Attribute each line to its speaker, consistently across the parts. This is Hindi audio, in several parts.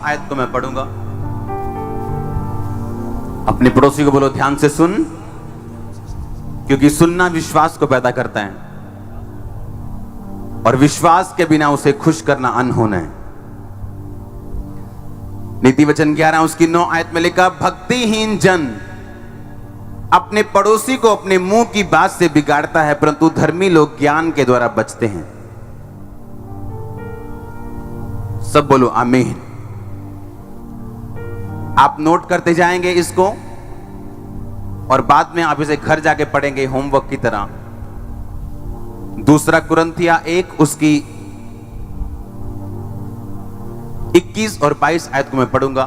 Speaker 1: आयत को मैं पढ़ूंगा। अपने पड़ोसी को बोलो ध्यान से सुन, क्योंकि सुनना विश्वास को पैदा करता है और विश्वास के बिना उसे खुश करना अनहोना है। नीति वचन 11 उसकी 9 आयत में लिखा, भक्तिहीन जन अपने पड़ोसी को अपने मुंह की बात से बिगाड़ता है, परंतु धर्मी लोग ज्ञान के द्वारा बचते हैं। सब बोलो आमीन। आप नोट करते जाएंगे इसको और बाद में आप इसे घर जाके पढ़ेंगे होमवर्क की तरह। दूसरा कुरिन्थिया 1 उसकी 21 और 22 आयत को मैं पढ़ूंगा।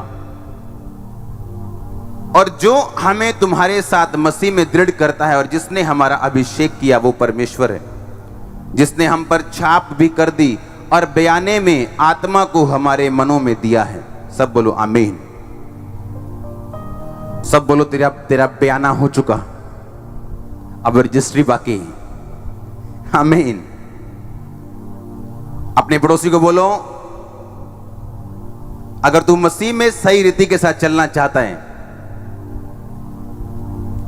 Speaker 1: और जो हमें तुम्हारे साथ मसीह में दृढ़ करता है और जिसने हमारा अभिषेक किया वो परमेश्वर है, जिसने हम पर छाप भी कर दी और बयाने में आत्मा को हमारे मनों में दिया है। सब बोलो आमीन। सब बोलो तेरा बयाना हो चुका, अब रजिस्ट्री बाकी। आमीन। अपने पड़ोसी को बोलो, अगर तू मसीह में सही रीति के साथ चलना चाहता है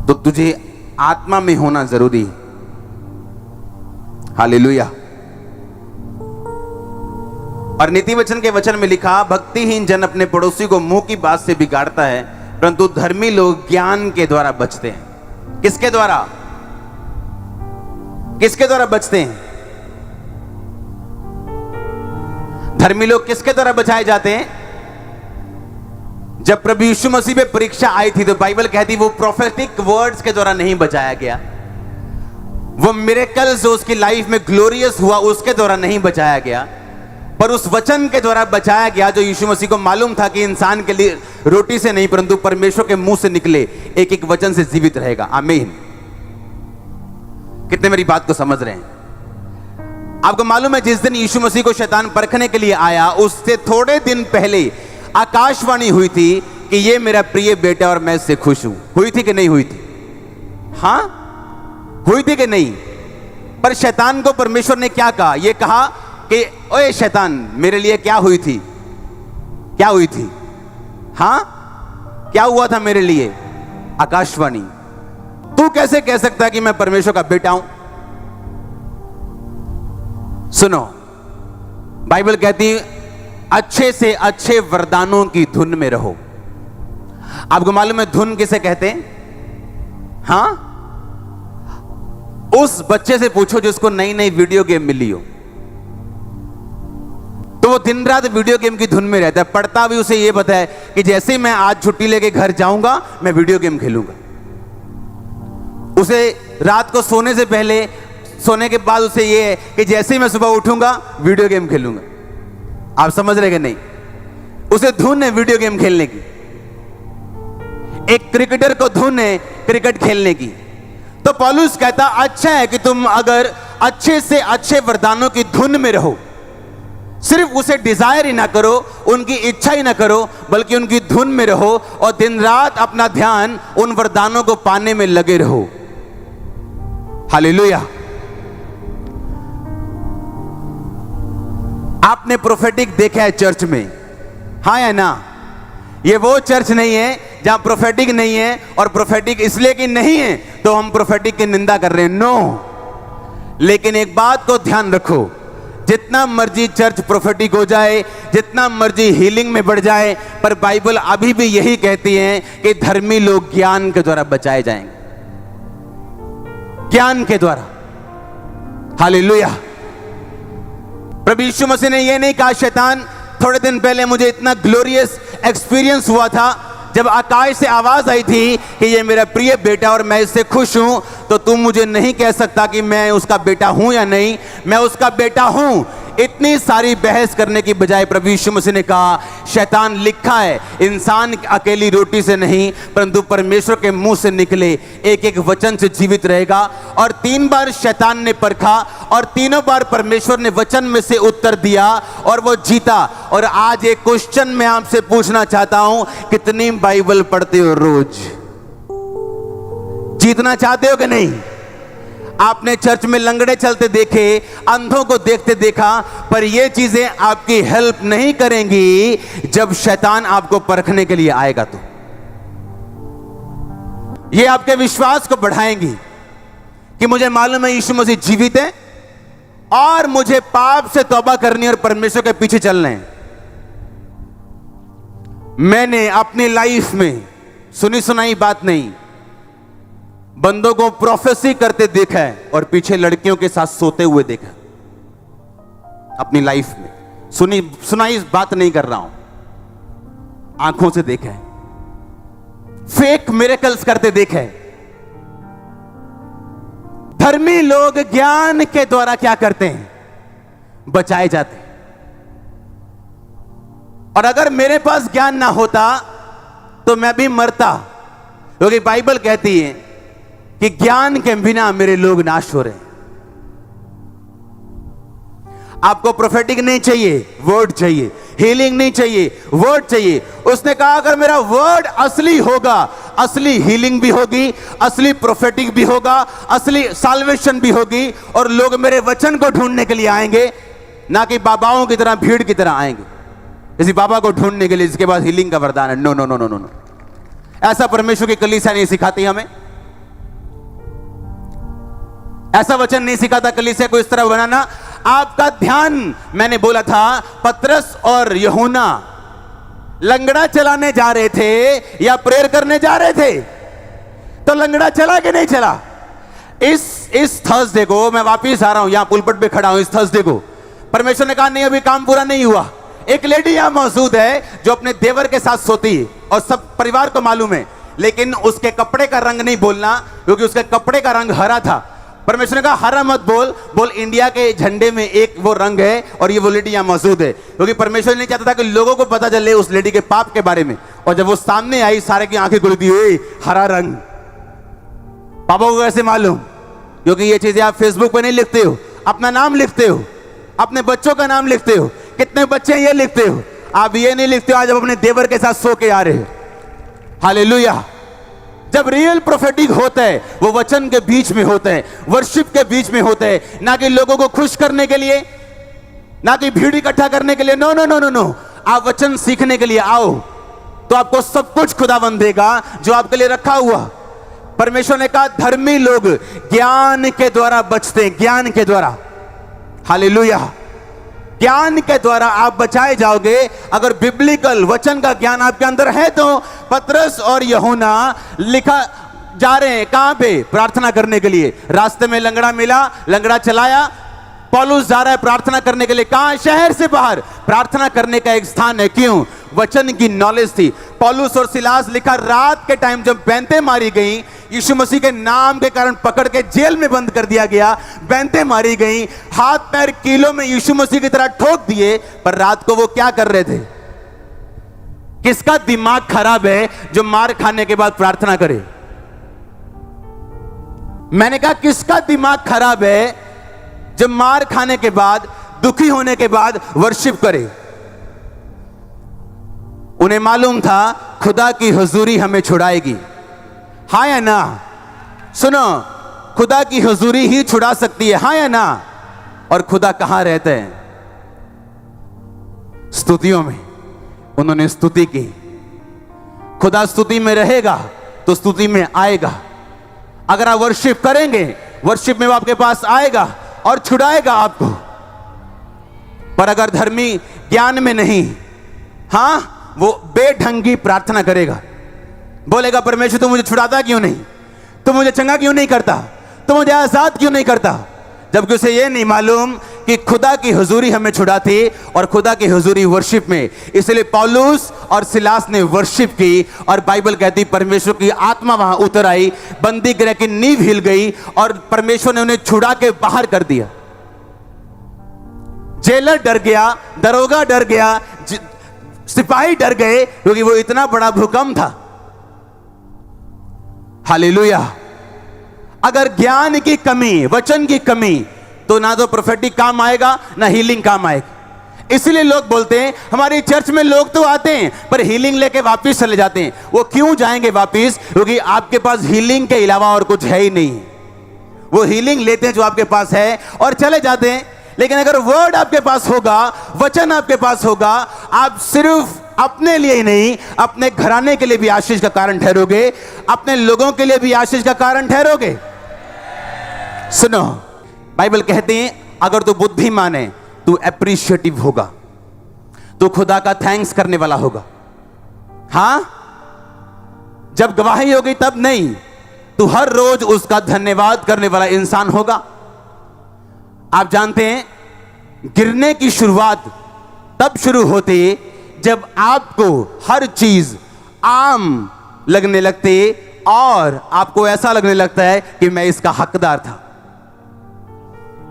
Speaker 1: तो तुझे आत्मा में होना जरूरी है। हालेलुया। और नीति वचन के वचन में लिखा, भक्तिहीन जन अपने पड़ोसी को मुंह की बात से बिगाड़ता है, परंतु धर्मी लोग ज्ञान के द्वारा बचते हैं। किसके द्वारा? किसके द्वारा बचते हैं? धर्मी लोग किसके द्वारा बचाए जाते हैं? जब प्रभु यीशु मसीह पे परीक्षा आई थी तो बाइबल कहती वो प्रोफेटिक वर्ड्स के द्वारा नहीं बचाया गया, वो मिरेकल्स जो उसकी लाइफ में ग्लोरियस हुआ उसके द्वारा नहीं बचाया गया, पर उस वचन के द्वारा बचाया गया जो यीशु मसीह को मालूम था कि इंसान के लिए रोटी से नहीं परंतु परमेश्वर के मुंह से निकले एक एक वचन से जीवित रहेगा। आमीन। कितने मेरी बात को समझ रहे हैं? आपको मालूम है जिस दिन यीशु मसीह को शैतान परखने के लिए आया उससे थोड़े दिन पहले आकाशवाणी हुई थी कि ये मेरा प्रिय बेटा और मैं इससे खुश हूं। हुई थी कि नहीं हुई थी? हां, हुई थी कि नहीं? पर शैतान को परमेश्वर ने क्या कहा? ये कहा कि ओए शैतान, मेरे लिए क्या हुई थी? क्या हुई थी? हां, क्या हुआ था मेरे लिए? आकाशवाणी। तू कैसे कह सकता है कि मैं परमेश्वर का बेटा हूं? सुनो, बाइबल कहती है अच्छे से अच्छे वरदानों की धुन में रहो। आपको मालूम है धुन किसे कहते हैं? हां, उस बच्चे से पूछो जिसको नई नई वीडियो गेम मिली हो, तो वो दिन रात वीडियो गेम की धुन में रहता है। पढ़ता भी उसे ये पता है कि जैसे ही मैं आज छुट्टी लेके घर जाऊंगा मैं वीडियो गेम खेलूंगा। उसे रात को सोने से पहले, सोने के बाद उसे ये है कि जैसे ही मैं सुबह उठूंगा वीडियो गेम खेलूंगा। आप समझ रहे कि नहीं? उसे धुन है वीडियो गेम खेलने की। एक क्रिकेटर को धुन है क्रिकेट खेलने की। तो पौलुस कहता अच्छा है कि तुम अगर अच्छे से अच्छे वरदानों की धुन में रहो, सिर्फ उसे डिजायर ही ना करो, उनकी इच्छा ही ना करो, बल्कि उनकी धुन में रहो और दिन रात अपना ध्यान उन वरदानों को पाने में लगे रहो। हालेलुया। आपने प्रोफेटिक देखा है चर्च में? हाँ या ना? ये वो चर्च नहीं है जहां प्रोफेटिक नहीं है, और प्रोफेटिक इसलिए कि नहीं है तो हम प्रोफेटिक की निंदा कर रहे हैं। नो। लेकिन एक बात को ध्यान रखो, जितना मर्जी चर्च प्रोफेटिक हो जाए, जितना मर्जी हीलिंग में बढ़ जाए, पर बाइबल अभी भी यही कहती है कि धर्मी लोग ज्ञान के द्वारा बचाए जाएंगे। ज्ञान के द्वारा। हालेलुया। प्रभु यीशु मसीह ने यह नहीं कहा शैतान थोड़े दिन पहले मुझे इतना ग्लोरियस एक्सपीरियंस हुआ था जब आकाश से आवाज आई थी कि ये मेरा प्रिय बेटा और मैं इससे खुश हूं, तो तुम मुझे नहीं कह सकता कि मैं उसका बेटा हूं या नहीं। मैं उसका बेटा हूं। इतनी सारी बहस करने की बजाय प्रभु यीशु मसीह ने कहा शैतान, लिखा है इंसान अकेली रोटी से नहीं परंतु परमेश्वर के मुंह से निकले एक एक वचन से जीवित रहेगा। और 3 बार शैतान ने परखा और तीनों बार परमेश्वर ने वचन में से उत्तर दिया और वो जीता। और आज एक क्वेश्चन मैं आपसे पूछना चाहता हूं, कितनी बाइबल पढ़ते हो रोज? जीतना चाहते हो कि नहीं? आपने चर्च में लंगड़े चलते देखे, अंधों को देखते देखा, पर ये चीजें आपकी हेल्प नहीं करेंगी जब शैतान आपको परखने के लिए आएगा। तो ये आपके विश्वास को बढ़ाएंगी कि मुझे मालूम है यीशु मसीह जीवित है और मुझे पाप से तौबा करनी और परमेश्वर के पीछे चलना है। मैंने अपनी लाइफ में सुनी सुनाई बात नहीं, बंदों को प्रोफेसी करते देखा है और पीछे लड़कियों के साथ सोते हुए देखा। अपनी लाइफ में सुनी सुनाई बात नहीं कर रहा हूं, आंखों से देखा है। फेक मिरेकल्स करते देखा है। धर्मी लोग ज्ञान के द्वारा क्या करते हैं? बचाए जाते हैं। और अगर मेरे पास ज्ञान ना होता तो मैं भी मरता, क्योंकि बाइबल कहती है कि ज्ञान के बिना मेरे लोग नाश हो रहे हैं। आपको प्रोफेटिक नहीं चाहिए, वर्ड चाहिए। हीलिंग नहीं चाहिए, वर्ड चाहिए। उसने कहा अगर मेरा वर्ड असली होगा, असली हीलिंग भी होगी, असली प्रोफेटिक भी होगा, असली साल्वेशन भी होगी, और लोग मेरे वचन को ढूंढने के लिए आएंगे, ना कि बाबाओं की तरह भीड़ की तरह आएंगे किसी बाबा को ढूंढने के लिए जिसके पास हीलिंग का वरदान है। No no no no no no, ऐसा परमेश्वर की कलीसिया नहीं सिखाती हमें। ऐसा वचन नहीं सिखाता कलीसिया को इस तरह बनाना। आपका ध्यान, मैंने बोला था, पतरस और यूहन्ना लंगड़ा चलाने जा रहे थे या प्रेयर करने जा रहे थे? तो लंगड़ा चला कि नहीं चला? इस थर्सडे को मैं वापिस आ रहा हूं, यहां पुलपट पे खड़ा हूं। इस थर्सडे को परमेश्वर ने कहा नहीं, अभी काम पूरा नहीं हुआ। एक लेडी यहां मौजूद है जो अपने देवर के साथ सोती है और सब परिवार को मालूम है, लेकिन उसके कपड़े का रंग नहीं बोलना, क्योंकि उसके कपड़े का रंग हरा था। परमेश्वर ने कहा हरा मत बोल, बोल इंडिया के झंडे में एक वो रंग है और ये वो लेडी यहां मौजूद है, क्योंकि परमेश्वर नहीं चाहता था कि लोगों को पता चले उस लेडी के पाप के बारे में। और जब वो सामने आई, सारे की आंखें खुल गई, हरा रंग। पापा को कैसे मालूम? क्योंकि ये चीजें आप फेसबुक पे नहीं लिखते हो, अपना नाम लिखते हो, अपने बच्चों का नाम लिखते हो। कितने बच्चे हैं ये लिखते हो, आप ये नहीं लिखते हो आज अपने देवर के साथ सो के आ रहे हो। हालेलुया। जब रियल प्रोफेटिक होता है वो वचन के बीच में होता है, वर्शिप के बीच में होता है, ना कि लोगों को खुश करने के लिए, ना कि भीड़ इकट्ठा करने के लिए। No no no no no, आप वचन सीखने के लिए आओ तो आपको सब कुछ खुदावंद देगा जो आपके लिए रखा हुआ। परमेश्वर ने कहा धर्मी लोग ज्ञान के द्वारा बचते हैं, ज्ञान के द्वारा। हालेलुया। ज्ञान के द्वारा आप बचाए जाओगे। अगर बिब्लिकल वचन का ज्ञान आपके अंदर है तो पतरस और यूहन्ना लिखा जा रहे हैं कहां पे? प्रार्थना करने के लिए। रास्ते में लंगड़ा मिला, लंगड़ा चलाया। पौलुस जा रहा है प्रार्थना करने के लिए। कहां? शहर से बाहर। प्रार्थना करने का एक स्थान है। क्यों? वचन की नॉलेज थी। पौलुस और सिलास लिखा रात के टाइम जब बैंतें मारी गई, यीशु मसीह के नाम के कारण पकड़ के जेल में बंद कर दिया गया, बैंतें मारी गई, हाथ पैर कीलों में यीशु मसीह की तरह ठोक दिए, पर रात को वो क्या कर रहे थे? किसका दिमाग खराब है जो मार खाने के बाद प्रार्थना करे? मैंने कहा किसका दिमाग खराब है जब मार खाने के बाद, दुखी होने के बाद वर्शिप करे? उन्हें मालूम था खुदा की हुजूरी हमें छुड़ाएगी। हाँ या ना? सुनो, खुदा की हुजूरी ही छुड़ा सकती है। हाँ या ना? और खुदा कहां रहते हैं? स्तुतियों में। उन्होंने स्तुति की। खुदा स्तुति में रहेगा तो स्तुति में आएगा। अगर आप वर्शिप करेंगे, वर्शिप में वो आपके पास आएगा और छुड़ाएगा आपको। पर अगर धर्मी ज्ञान में नहीं, हां, वो बेढंगी प्रार्थना करेगा। बोलेगा परमेश्वर तू मुझे छुड़ाता क्यों नहीं? तू मुझे चंगा क्यों नहीं करता? तू मुझे आजाद क्यों नहीं करता? जबकि उसे यह नहीं मालूम कि खुदा की हुजूरी हमें छुड़ाती और खुदा की हुजूरी वर्शिप में। इसलिए पौलुस और सिलास ने वर्शिप की और बाइबल कहती परमेश्वर की आत्मा वहां उतर आई, बंदी गृह की नींव हिल गई और परमेश्वर ने उन्हें छुड़ा के बाहर कर दिया। जेलर डर गया, दरोगा डर गया, सिपाही डर गए, क्योंकि वो इतना बड़ा भूकंप था। हालेलुया। अगर ज्ञान की कमी, वचन की कमी, तो ना तो प्रोफेटिक काम आएगा ना हीलिंग काम आएगा। इसलिए लोग बोलते हैं हमारी चर्च में लोग तो आते हैं पर हीलिंग लेके वापस चले जाते हैं। वो क्यों जाएंगे वापस? क्योंकि आपके पास हीलिंग के अलावा और कुछ है ही नहीं। वो हीलिंग लेते हैं जो आपके पास है और चले जाते हैं। लेकिन अगर वर्ड आपके पास होगा, वचन आपके पास होगा, आप सिर्फ अपने लिए ही नहीं, अपने घराने के लिए भी आशीष का कारण ठहरोगे, अपने लोगों के लिए भी आशीष का कारण ठहरोगे। सुनो, बाइबल कहते हैं अगर तू बुद्धिमान है, तू अप्रिशिएटिव होगा, तू खुदा का थैंक्स करने वाला होगा। हां, जब गवाही होगी तब नहीं, तू हर रोज उसका धन्यवाद करने वाला इंसान होगा। आप जानते हैं गिरने की शुरुआत तब शुरू होती है जब आपको हर चीज आम लगने लगती है और आपको ऐसा लगने लगता है कि मैं इसका हकदार था,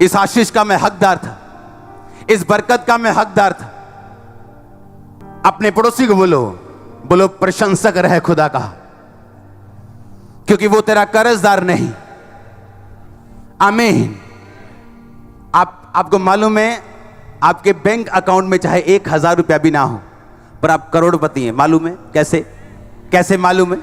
Speaker 1: इस आशीष का मैं हकदार था, इस बरकत का मैं हकदार था। अपने पड़ोसी को बोलो, बोलो प्रशंसक रहे खुदा का, क्योंकि वो तेरा कर्जदार नहीं। आमीन। आपको मालूम है आपके बैंक अकाउंट में चाहे 1000 रुपया भी ना हो, पर आप करोड़पति हैं। मालूम है कैसे? कैसे मालूम है?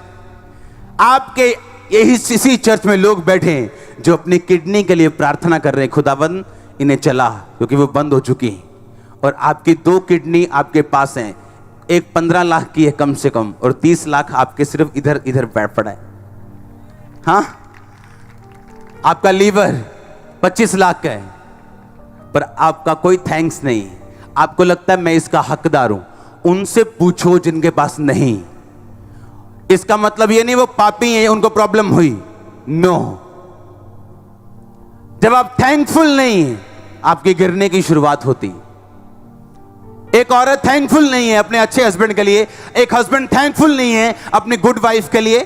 Speaker 1: आपके यही इसी चर्च में लोग बैठे हैं जो अपनी किडनी के लिए प्रार्थना कर रहे हैं, खुदाबंद इन्हें चला, क्योंकि वो बंद हो चुकी है। और आपकी 2 किडनी आपके पास हैं, एक 15 लाख की है कम से कम, और 30 लाख आपके सिर्फ इधर इधर बैठ पड़ा है। हाँ, आपका लीवर 25 लाख का है, पर आपका कोई थैंक्स नहीं। आपको लगता है मैं इसका हकदार हूं। उनसे पूछो जिनके पास नहीं। इसका मतलब ये नहीं वो पापी हैं, उनको प्रॉब्लम हुई। नो, जब आप थैंकफुल नहीं, आपके गिरने की शुरुआत होती। एक औरत थैंकफुल नहीं है अपने अच्छे हस्बैंड के लिए, एक हस्बैंड थैंकफुल नहीं है अपनी गुड वाइफ के लिए।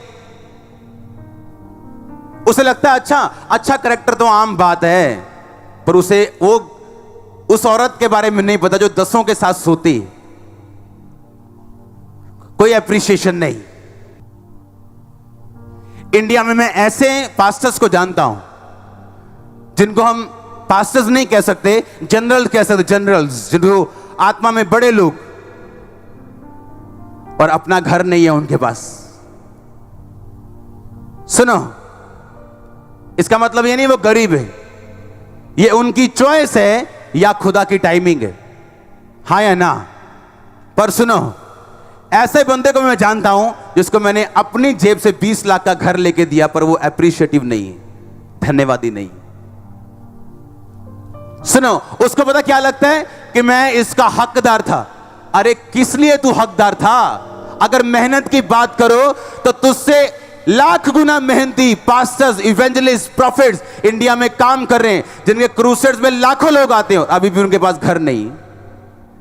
Speaker 1: उसे लगता है अच्छा कैरेक्टर तो आम बात है, पर उसे वो उस औरत के बारे में नहीं पता जो 10 के साथ सोती। कोई अप्रिशिएशन नहीं। इंडिया में मैं ऐसे पास्टर्स को जानता हूं जिनको हम पास्टर्स नहीं कह सकते, जनरल कह सकते, जनरल्स, जिनको आत्मा में बड़े लोग, और अपना घर नहीं है उनके पास। सुनो, इसका मतलब ये नहीं वो गरीब है, ये उनकी चॉइस है या खुदा की टाइमिंग है। हाँ या ना? पर सुनो, ऐसे बंदे को मैं जानता हूं जिसको मैंने अपनी जेब से 20 लाख का घर लेके दिया, पर वो अप्रिशिएटिव नहीं है, धन्यवादी नहीं। सुनो, उसको पता क्या लगता है कि मैं इसका हकदार था। अरे किस लिए तू हकदार था? अगर मेहनत की बात करो तो तुझसे लाख गुना मेहनती पास्टर्स, इवेंजलिस्ट, प्रॉफिट्स इंडिया में काम कर रहे हैं, जिनके क्रूसेड्स में लाखों लोग आते हैं और अभी भी उनके पास घर नहीं।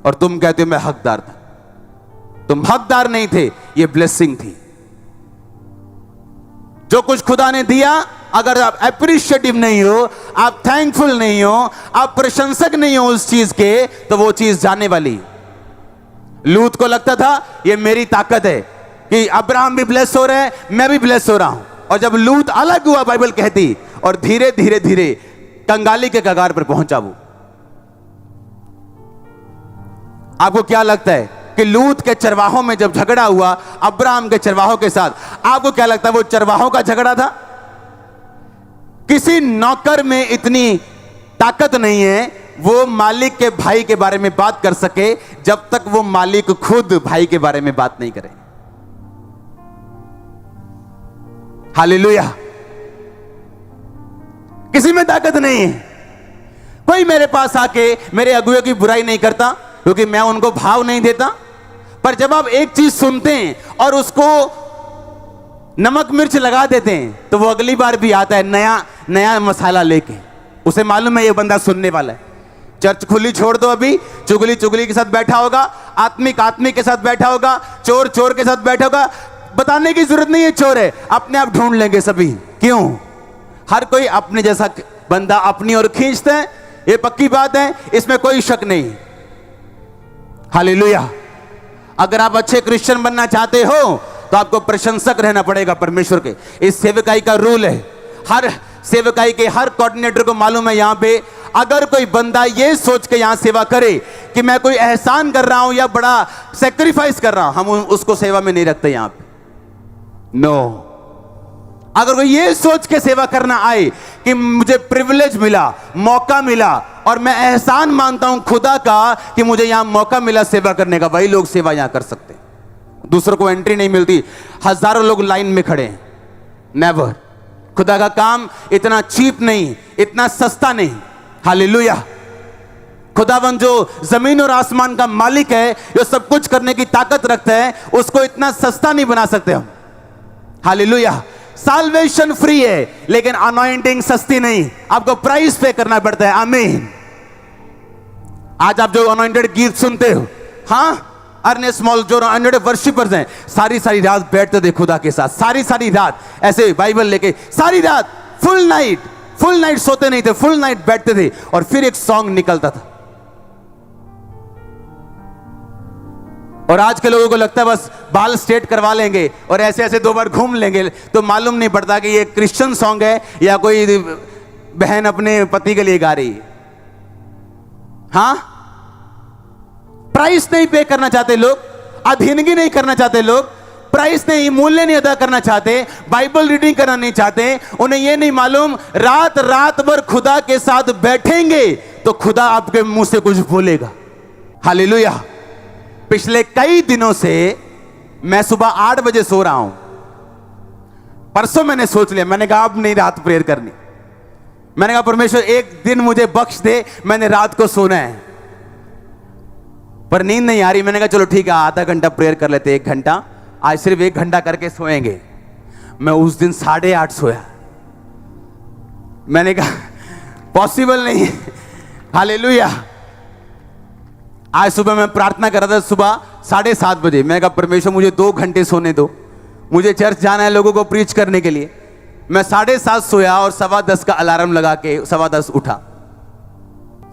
Speaker 1: और तुम कहते हो मैं हकदार था। तुम हकदार नहीं थे, ये ब्लेसिंग थी। जो कुछ खुदा ने दिया, अगर आप अप्रिशिएटिव नहीं हो, आप थैंकफुल नहीं हो, आप प्रशंसक नहीं हो उस चीज के, तो वो चीज जाने वाली। लूत को लगता था ये मेरी ताकत है कि अब्राहम भी ब्लेस हो रहे हैं, मैं भी ब्लेस हो रहा हूं। और जब लूत अलग हुआ, बाइबल कहती, और धीरे धीरे धीरे कंगाली के कगार पर पहुंचा वो। आपको क्या लगता है कि लूत के चरवाहों में जब झगड़ा हुआ अब्राहम के चरवाहों के साथ, आपको क्या लगता है वो चरवाहों का झगड़ा था? किसी नौकर में इतनी ताकत नहीं है वो मालिक के भाई के बारे में बात कर सके जब तक वो मालिक खुद भाई के बारे में बात नहीं करे। हालेलुया। किसी में ताकत नहीं है। कोई मेरे पास आके मेरे अगुए की बुराई नहीं करता क्योंकि मैं उनको भाव नहीं देता। पर जब आप एक चीज सुनते हैं और उसको नमक मिर्च लगा देते हैं तो वो अगली बार भी आता है नया मसाला लेके। उसे मालूम है ये बंदा सुनने वाला है। चर्च खुली छोड़ दो, अभी चुगली के साथ बैठा होगा, आत्मिक के साथ बैठा होगा, चोर के साथ बैठा होगा। बताने की जरूरत नहीं है चोर है, अपने आप ढूंढ लेंगे सभी। क्यों? हर कोई अपने जैसा बंदा अपनी ओर खींचता है, ये पक्की बात है, इसमें कोई शक नहीं। हालेलुया। अगर आप अच्छे क्रिश्चियन बनना चाहते हो तो आपको प्रशंसक रहना पड़ेगा परमेश्वर के। इस सेवकाई का रूल है। हर सेवकाई के हर कोऑर्डिनेटर को मालूम है, यहां पे अगर कोई बंदा ये सोच के यहां सेवा करे कि मैं कोई एहसान कर रहा हूं या बड़ा सेक्रीफाइस कर रहा हूं, हम उसको सेवा में नहीं रखते यहां पे। नो, अगर कोई ये सोच के सेवा करना आए कि मुझे प्रिविलेज मिला, मौका मिला, और मैं एहसान मानता हूं खुदा का कि मुझे यहां मौका मिला सेवा करने का, वही लोग सेवा यहां कर सकते हैं। दूसरों को एंट्री नहीं मिलती, हजारों लोग लाइन में खड़े हैं। नेवर। खुदा का काम इतना चीप नहीं, इतना सस्ता नहीं। हालेलुया। खुदावन जो जमीन और आसमान का मालिक है, जो सब कुछ करने की ताकत रखता है, उसको इतना सस्ता नहीं बना सकते हम। हालेलुया। साल्वेशन फ्री है, लेकिन अनॉइंटिंग सस्ती नहीं, आपको प्राइस पे करना पड़ता है। आमीन। आज आप जो अनॉइंटेड गीत सुनते हो, हाँ, अर्ने स्मॉल जो अनॉइंटेड वर्शिपर्स हैं, सारी सारी रात बैठते थे खुदा के साथ, सारी सारी रात ऐसे बाइबल लेके, सारी रात फुल नाइट सोते नहीं थे, फुल नाइट बैठते थे, और फिर एक सॉन्ग निकलता था। और आज के लोगों को लगता है बस बाल स्ट्रेट करवा लेंगे और ऐसे ऐसे 2 बार घूम लेंगे तो मालूम नहीं पड़ता कि ये क्रिश्चियन सॉन्ग है या कोई बहन अपने पति के लिए गा रही है। हाँ, प्राइस नहीं पे करना चाहते लोग, अधीनगी नहीं करना चाहते लोग, प्राइस नहीं, मूल्य नहीं अदा करना चाहते, बाइबल रीडिंग करना नहीं चाहते। उन्हें यह नहीं मालूम रात रात भर खुदा के साथ बैठेंगे तो खुदा आपके मुंह से कुछ बोलेगा। हालेलुया। पिछले कई दिनों से मैं सुबह 8 बजे सो रहा हूं। परसों मैंने सोच लिया, मैंने कहा अब नहीं रात प्रेयर करनी। मैंने कहा परमेश्वर एक दिन मुझे बख्श दे, मैंने रात को सोना है, पर नींद नहीं आ रही। मैंने कहा चलो ठीक है, आधा घंटा प्रेयर कर लेते, 1 घंटा, आज सिर्फ 1 घंटा करके सोएंगे। मैं उस दिन 8:30 सोया। मैंने कहा पॉसिबल नहीं। हालेलुया। आज सुबह मैं प्रार्थना कर रहा था, सुबह 7:30 बजे। मैं कहा परमेश्वर मुझे 2 घंटे सोने दो, मुझे चर्च जाना है लोगों को प्रीच करने के लिए। मैं 7:30 सोया और 10:15 का अलार्म लगा के 10:15 उठा।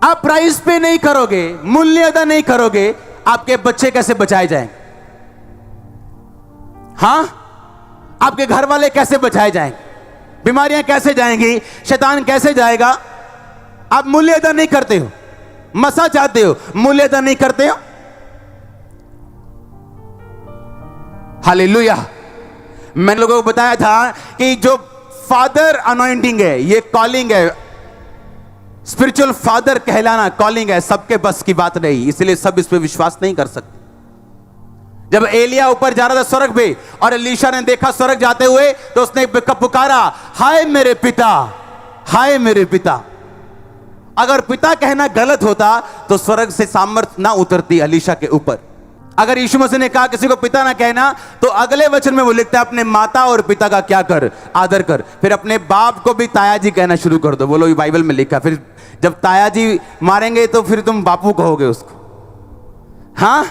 Speaker 1: आप प्राइस पे नहीं करोगे, मूल्य अदा नहीं करोगे, आपके बच्चे कैसे बचाए जाएं? हां, आपके घर वाले कैसे बचाए जाएंगे? बीमारियां कैसे जाएंगी? शैतान कैसे जाएगा? आप मूल्य अदा नहीं करते हो, मसा चाहते हो, मूल्य अदा नहीं करते हो। हालेलुया। मैंने लोगों को बताया था कि जो फादर अनॉइंटिंग है, ये कॉलिंग है, स्पिरिचुअल फादर कहलाना कॉलिंग है, सबके बस की बात नहीं, इसलिए सब इस पे विश्वास नहीं कर सकते। जब एलिया ऊपर जा रहा था स्वर्ग पे और एलीशा ने देखा स्वर्ग जाते हुए, तो उसने पुकारा, हाय मेरे पिता, हाय मेरे पिता। अगर पिता कहना गलत होता तो स्वर्ग से सामर्थ्य ना उतरती एलीशा के ऊपर। अगर यीशु मसीह ने कहा किसी को पिता ना कहना, तो अगले वचन में वो लिखता है अपने माता और पिता का क्या कर, आदर कर। फिर अपने बाप को भी ताया जी कहना शुरू कर दो। बोलो, ये बाइबल में लिखा। फिर जब ताया जी मारेंगे तो फिर तुम बापू कहोगे उसको। हाँ,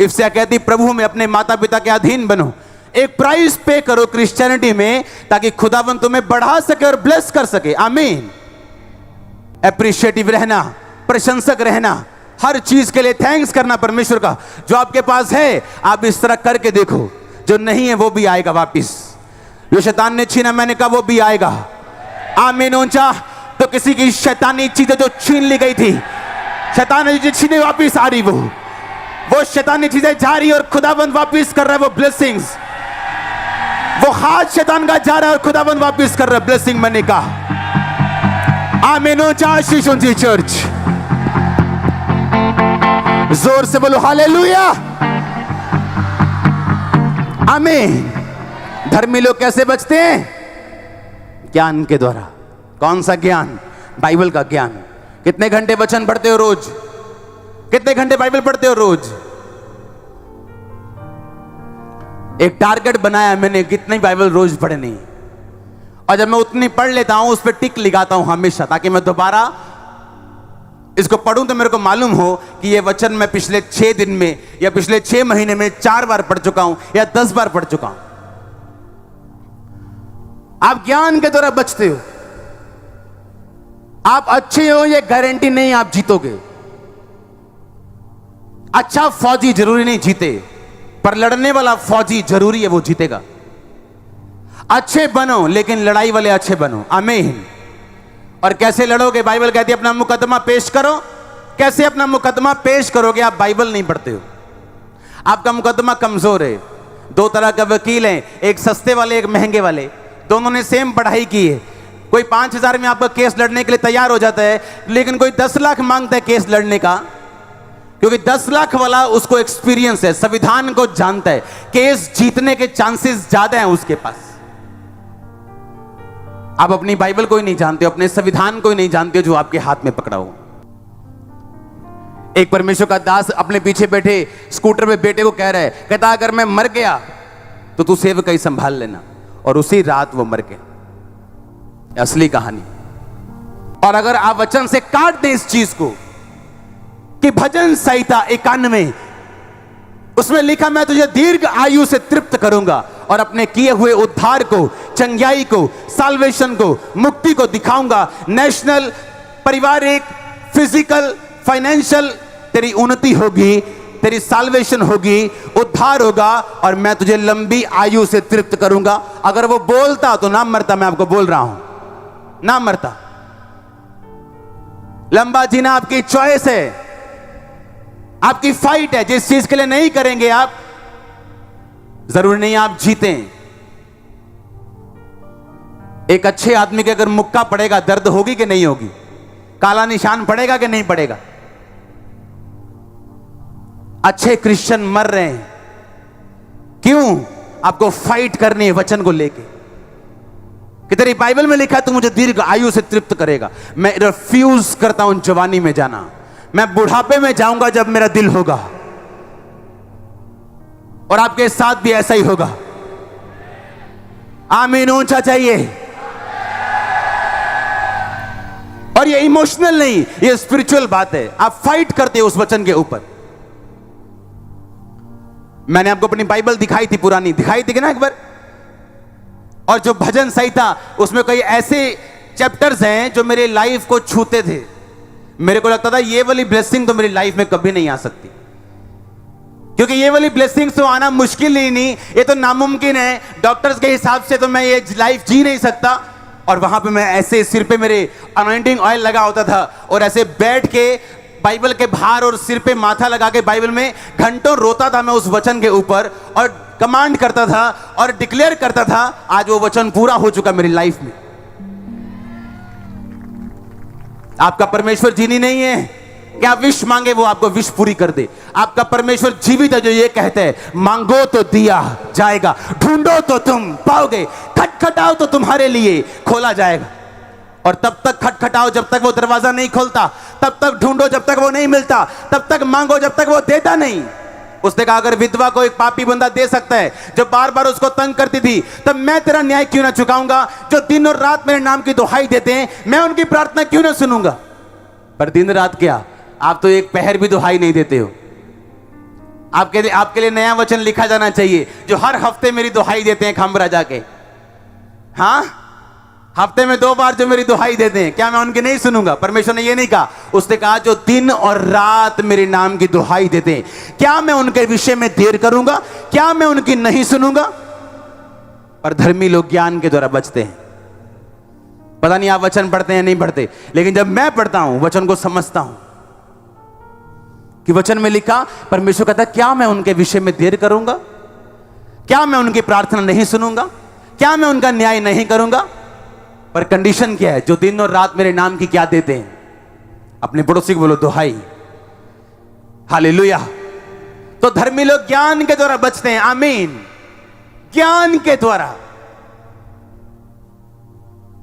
Speaker 1: इफ्सिया कहती प्रभु में अपने माता पिता के अधीन बनो। एक प्राइस पे करो क्रिश्चियनिटी में, ताकि खुदावन तुम्हें बढ़ा सके और ब्लेस कर सके। आमीन। एप्रिशिएटिव रहना, प्रशंसक रहना, हर चीज के लिए थैंक्स करना परमेश्वर का। जो आपके पास है आप इस तरह करके देखो, जो नहीं है वो भी आएगा वापिस। जो शैतान ने छीना, मैंने कहा वो भी आएगा। आमीन। ऊंचा तो किसी की शैतानी चीजें जो छीन ली गई थी, शैतान ने जो छीने वापिस आ रही, वो शैतानी चीजें जा रही और खुदाबंद वापिस कर रहा है वो ब्लेसिंग्स। वो हाथ शैतान का जा रहा है और खुदाबंद वापिस कर रहा है ब्लेसिंग। मैंने कहा आमीन। ऊंचा आशीष ऊंची चर्च, जोर से बोलो हालेलुया। आमीन। धर्मी लोग कैसे बचते हैं? ज्ञान के द्वारा। कौन सा ज्ञान? बाइबल का ज्ञान। कितने घंटे वचन पढ़ते हो रोज? कितने घंटे बाइबल पढ़ते हो रोज? एक टारगेट बनाया मैंने, कितनी बाइबल रोज पढ़नी, और जब मैं उतनी पढ़ लेता हूं उस पर टिक लगाता हूं हमेशा, ताकि मैं दोबारा इसको पढ़ूं तो मेरे को मालूम हो कि ये वचन मैं पिछले 6 दिन में या पिछले 6 महीने में 4 बार पढ़ चुका हूं या 10 बार पढ़ चुका हूं। आप ज्ञान के द्वारा बचते हो। आप अच्छे हो ये गारंटी नहीं आप जीतोगे। अच्छा फौजी जरूरी नहीं जीते, पर लड़ने वाला फौजी जरूरी है वो जीतेगा। अच्छे बनो, लेकिन लड़ाई वाले अच्छे बनो। आमीन। और कैसे लड़ोगे? बाइबल कहती है अपना मुकदमा पेश करो। कैसे अपना मुकदमा पेश करोगे? आप बाइबल नहीं पढ़ते हो, आपका मुकदमा कमजोर है। 2 तरह के वकील हैं, एक सस्ते वाले, एक महंगे वाले। दोनों ने सेम पढ़ाई की है। कोई 5,000 में आपका केस लड़ने के लिए तैयार हो जाता है, लेकिन कोई 10 लाख मांगता है केस लड़ने का, क्योंकि 10 लाख वाला उसको एक्सपीरियंस है, संविधान को जानता है, केस जीतने के चांसेस ज्यादा हैं उसके पास। आप अपनी बाइबल को ही नहीं जानते हो, अपने संविधान को ही नहीं जानते हो जो आपके हाथ में पकड़ा हो। एक परमेश्वर का दास अपने पीछे बैठे स्कूटर पे बेटे को कह रहा है, कहता अगर मैं मर गया तो तू सेवकाई संभाल लेना, और उसी रात वो मर गए। असली कहानी। और अगर आप वचन से काट दें इस चीज को कि भजन संहिता 91 उसमें लिखा, मैं तुझे दीर्घ आयु से तृप्त करूंगा और अपने किए हुए उद्धार को, चंगाई को, साल्वेशन को, मुक्ति को दिखाऊंगा। नेशनल, पारिवारिक, फिजिकल, फाइनेंशियल तेरी उन्नति होगी, तेरी साल्वेशन होगी, उद्धार होगा, और मैं तुझे लंबी आयु से तृप्त करूंगा। अगर वो बोलता तो ना मरता, मैं आपको बोल रहा हूं, ना मरता। लंबा जीना आपकी चॉइस है, आपकी फाइट है। जिस चीज के लिए नहीं करेंगे आप, जरूरी नहीं आप जीतें। एक अच्छे आदमी के अगर मुक्का पड़ेगा, दर्द होगी कि नहीं होगी? काला निशान पड़ेगा कि नहीं पड़ेगा? अच्छे क्रिश्चियन मर रहे हैं, क्यों? आपको फाइट करनी है वचन को लेके कि तेरी बाइबल में लिखा है तू मुझे दीर्घ आयु से तृप्त करेगा। मैं रिफ्यूज करता हूं जवानी में जाना, मैं बुढ़ापे में जाऊंगा जब मेरा दिल होगा, और आपके साथ भी ऐसा ही होगा। आमीन ऊंचा चाहिए। और ये इमोशनल नहीं, ये स्पिरिचुअल बात है। आप फाइट करते हो उस वचन के ऊपर। मैंने आपको अपनी बाइबल दिखाई थी, पुरानी दिखाई थी कि ना एक बार। और जो भजन संहिता, उसमें कई ऐसे चैप्टर्स हैं जो मेरे लाइफ को छूते थे। मेरे को लगता था ये वाली ब्लेसिंग तो मेरी लाइफ में कभी नहीं आ सकती, क्योंकि ये वाली ब्लेसिंग्स तो आना मुश्किल ही नहीं, ये तो नामुमकिन है। डॉक्टर्स के हिसाब से तो मैं ये लाइफ जी नहीं सकता। और वहां पे मैं ऐसे सिर पे मेरे अनॉइंटिंग ऑयल लगा होता था, और ऐसे बैठ के बाइबल के बाहर और सिर पे माथा लगा के बाइबल में घंटों रोता था मैं उस वचन के ऊपर, और कमांड करता था और डिक्लेयर करता था। आज वो वचन पूरा हो चुका मेरी लाइफ में। आपका परमेश्वर जीनी नहीं है कि आप विश मांगे वो आपको विश पूरी कर दे। आपका परमेश्वर जीवित है जो ये कहते हैं, मांगो तो दिया जाएगा, ढूंढो तो तुम पाओगे, खटखटाओ तो तुम्हारे लिए खोला जाएगा। और तब तक खटखटाओ जब तक वो दरवाजा नहीं खोलता, तब तक ढूंढो जब तक वो नहीं मिलता, तब तक मांगो जब तक वो देता नहीं। उसने कहा अगर विधवा को एक पापी बंदा दे सकता है जो बार बार उसको तंग करती थी, तब मैं तेरा न्याय क्यों ना चुकाऊंगा। जो दिन और रात मेरे नाम की दुहाई देते हैं, मैं उनकी प्रार्थना क्यों ना सुनूंगा। पर दिन रात क्या, आप तो एक पहर भी दुहाई नहीं देते हो। आपके लिए नया वचन लिखा जाना चाहिए, जो हर हफ्ते मेरी दुहाई देते हैं खामरा जाके। हाँ, हफ्ते में 2 बार जो मेरी दुहाई देते हैं, क्या मैं उनकी नहीं सुनूंगा? परमेश्वर ने ये नहीं कहा, उसने कहा जो दिन और रात मेरे नाम की दुहाई देते हैं, क्या मैं उनके विषय में देर करूंगा? क्या मैं उनकी नहीं सुनूंगा? पर धर्मी लोग ज्ञान के द्वारा बचते हैं। पता नहीं आप वचन पढ़ते हैं नहीं पढ़ते, लेकिन जब मैं पढ़ता हूं वचन को समझता हूं कि वचन में लिखा, परमेश्वर कहता क्या मैं उनके विषय में देर करूंगा? क्या मैं उनकी प्रार्थना नहीं सुनूंगा? क्या मैं उनका न्याय नहीं करूंगा? पर कंडीशन क्या है? जो दिन और रात मेरे नाम की क्या देते हैं? अपने पड़ोसी को बोलो दुहाई। हालेलुया। तो धर्मी लोग ज्ञान के द्वारा बचते हैं। आमीन। ज्ञान के द्वारा।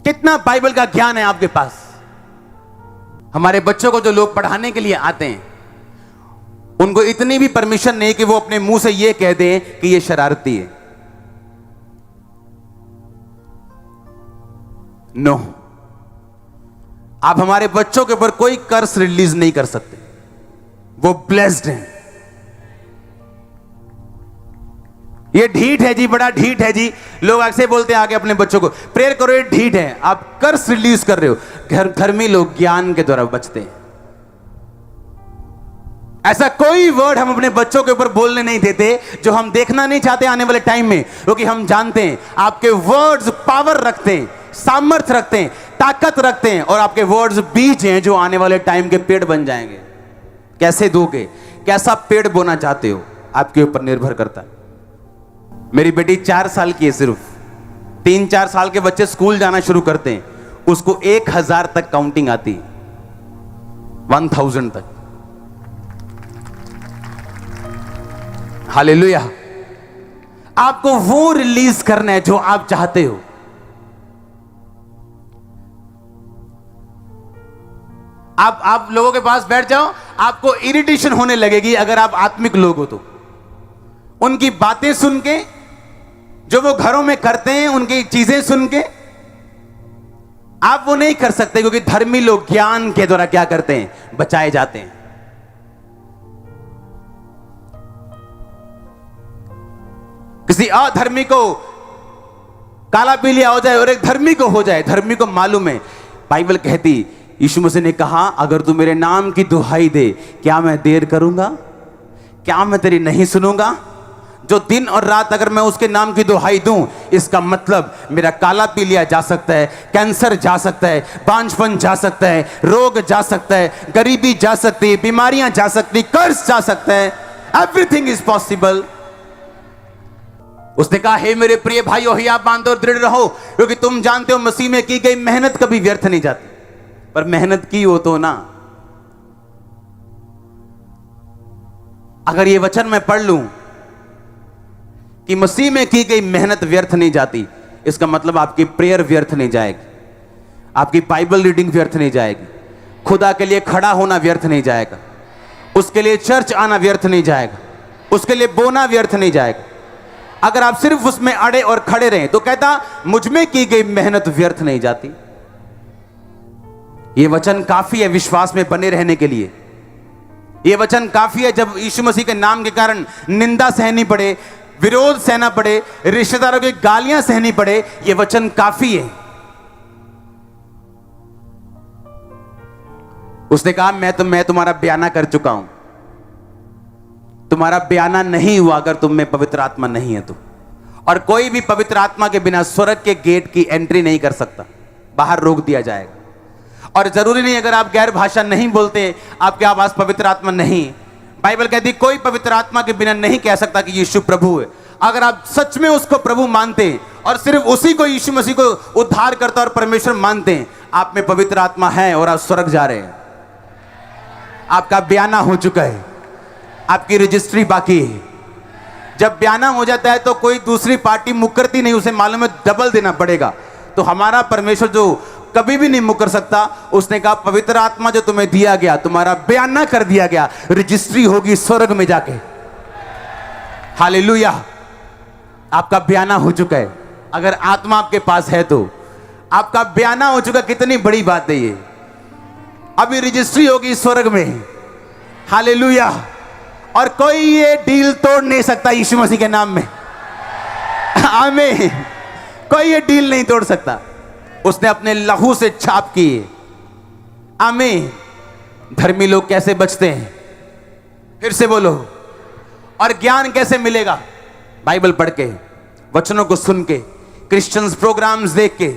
Speaker 1: कितना बाइबल का ज्ञान है आपके पास? हमारे बच्चों को जो लोग पढ़ाने के लिए आते हैं, उनको इतनी भी परमिशन नहीं कि वो अपने मुंह से ये कह दें कि ये शरारती है। नो, आप हमारे बच्चों के ऊपर कोई कर्स रिलीज नहीं कर सकते। वो ब्लेस्ड हैं। ये ढीठ है जी, बड़ा ढीठ है जी। लोग ऐसे बोलते हैं आगे अपने बच्चों को, प्रेयर करो ये ढीठ है। आप कर्स रिलीज कर रहे हो। धर्मी लोग ज्ञान के द्वारा बचते हैं। ऐसा कोई वर्ड हम अपने बच्चों के ऊपर बोलने नहीं देते जो हम देखना नहीं चाहते आने वाले टाइम में, क्योंकि हम जानते हैं आपके वर्ड्स पावर रखते हैं, सामर्थ्य रखते हैं, ताकत रखते हैं, और आपके वर्ड्स बीज हैं जो आने वाले टाइम के पेड़ बन जाएंगे। कैसे दोगे, कैसा पेड़ बोना चाहते हो, आपके ऊपर निर्भर करता है। मेरी बेटी 4 साल की है सिर्फ, 3-4 साल के बच्चे स्कूल जाना शुरू करते हैं, उसको 1000 तक काउंटिंग आती है, 1000 तक। हालेलुया। आपको वो रिलीज करना है जो आप चाहते हो। आप लोगों के पास बैठ जाओ, आपको इरिटेशन होने लगेगी अगर आप आत्मिक लोग हो तो। उनकी बातें सुन के, जो वो घरों में करते हैं, उनकी चीजें सुन के आप वो नहीं कर सकते, क्योंकि धर्मी लोग ज्ञान के द्वारा क्या करते हैं? बचाए जाते हैं। किसी अधर्मी को काला पीलिया हो जाए और एक धर्मी को हो जाए, धर्मी को मालूम है, बाइबल कहती, यीशु मसीह ने कहा, अगर तू मेरे नाम की दुहाई दे, क्या मैं देर करूंगा? क्या मैं तेरी नहीं सुनूंगा? जो दिन और रात अगर मैं उसके नाम की दुहाई दूं, इसका मतलब मेरा काला पीलिया जा सकता है, कैंसर जा सकता है, बांझपन जा सकता है, रोग जा सकता है, गरीबी जा सकती है, बीमारियां जा सकती, कर्ज जा सकता है। Everything is possible. उसने कहा, हे मेरे प्रिय भाइयों, हिया बांधो और दृढ़ रहो, क्योंकि तुम जानते हो मसीह में की गई मेहनत कभी व्यर्थ नहीं जाती। पर मेहनत की हो तो ना, अगर ये वचन मैं पढ़ लूं कि मसीह में की गई मेहनत व्यर्थ नहीं जाती, इसका मतलब आपकी प्रेयर व्यर्थ नहीं जाएगी, आपकी बाइबल रीडिंग व्यर्थ नहीं जाएगी, खुदा के लिए खड़ा होना व्यर्थ नहीं जाएगा, उसके लिए चर्च आना व्यर्थ नहीं जाएगा, उसके लिए बोना व्यर्थ नहीं जाएगा। अगर आप सिर्फ उसमें अड़े और खड़े रहें तो कहता, मुझ में की गई मेहनत व्यर्थ नहीं जाती। यह वचन काफी है विश्वास में बने रहने के लिए। यह वचन काफी है जब यीशु मसीह के नाम के कारण निंदा सहनी पड़े, विरोध सहना पड़े, रिश्तेदारों की गालियां सहनी पड़े, यह वचन काफी है। उसने कहा, मैं तुम्हारा बयाना कर चुका हूं। तुम्हारा बयाना नहीं हुआ अगर तुम में पवित्र आत्मा नहीं है तो। और कोई भी पवित्र आत्मा के बिना स्वर्ग के गेट की एंट्री नहीं कर सकता, बाहर रोक दिया जाएगा। और जरूरी नहीं अगर आप गैर भाषा नहीं बोलते, आपके पास पवित्र आत्मा नहीं। बाइबल कहती, कोई पवित्र आत्मा के बिना नहीं कह सकता कि यीशु प्रभु है। अगर आप सच में उसको प्रभु मानते हैं और सिर्फ उसी को, यीशु मसीह को उद्धार करता और परमेश्वर मानते हैं, आप में पवित्र आत्मा है और आप स्वर्ग जा रहे हैं। आपका बयाना हो चुका है, आपकी रजिस्ट्री बाकी है। जब बयाना हो जाता है तो कोई दूसरी पार्टी मुकरती नहीं, उसे मालूम है डबल देना पड़ेगा। तो हमारा परमेश्वर जो कभी भी नहीं मुकर सकता, उसने कहा, पवित्र आत्मा जो तुम्हें दिया गया, तुम्हारा बयाना कर दिया गया, रजिस्ट्री होगी स्वर्ग में जाके। हालेलुया। आपका बयाना हो चुका है। अगर आत्मा आपके पास है तो आपका बयाना हो चुका। कितनी बड़ी बात है ये। अभी रजिस्ट्री होगी स्वर्ग में। हालेलुया। और कोई ये डील तोड़ नहीं सकता यीशु मसीह के नाम में। आमीन। कोई ये डील नहीं तोड़ सकता। उसने अपने लहू से छाप की है। आमीन। धर्मी लोग कैसे बचते हैं? फिर से बोलो। और ज्ञान कैसे मिलेगा? बाइबल पढ़ के, वचनों को सुन के, क्रिश्चियंस प्रोग्राम्स देख के,